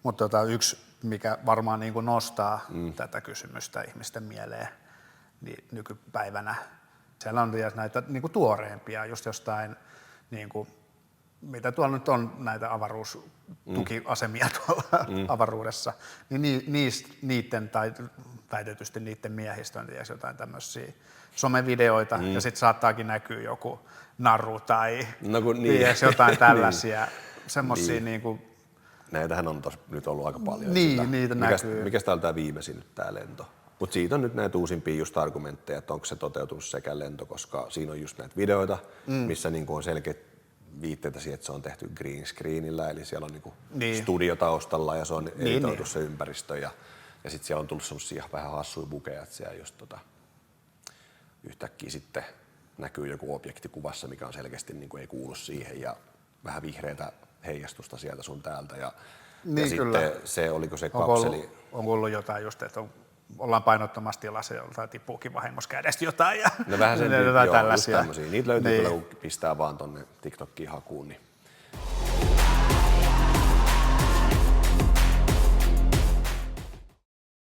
Mutta yksi, mikä varmaan niin kuin nostaa tätä kysymystä ihmisten mieleen niin nykypäivänä, siellä on vielä näitä niin kuin tuoreempia, just jostain, niin kuin, mitä tuolla nyt on näitä avaruustukiasemia tuolla avaruudessa, niin niiden tai väitetysti niiden miehistä on jotain tämmöisiä somevideoita, ja sitten saattaakin näkyä joku naru tai jotain tällaisia, semmoisia niin kuin. Näitähän on nyt ollut aika paljon. Niitä näkyy. Mikäs täällä tämä viimeisin nyt tämä lento? Mutta siitä on nyt näitä uusimpia just argumentteja, että onko se toteutunut sekä lento, koska siinä on just näitä videoita, missä niinku on selkeät viitteitä siihen, että se on tehty green screenillä, eli siellä on niinku studio taustalla ja se on editoitu se ympäristö ja sitten siellä on tullut semmosia vähän hassuja bukeja, että siellä just yhtäkkiä sitten näkyy joku objekti kuvassa, mikä on selkeästi niinku ei kuulu siihen ja vähän vihreätä heijastusta sieltä sun täältä ja sitten se, oliko se kapseli. On ollut jotain just, että ollaan painottomassa tilassa ja joltain tippuukin vahingossa kädestä jotain ja no vähän sen jotain tällaisia. Niitä löytyy kyllä, kun pistää vaan tonne TikTokiin hakuun, niin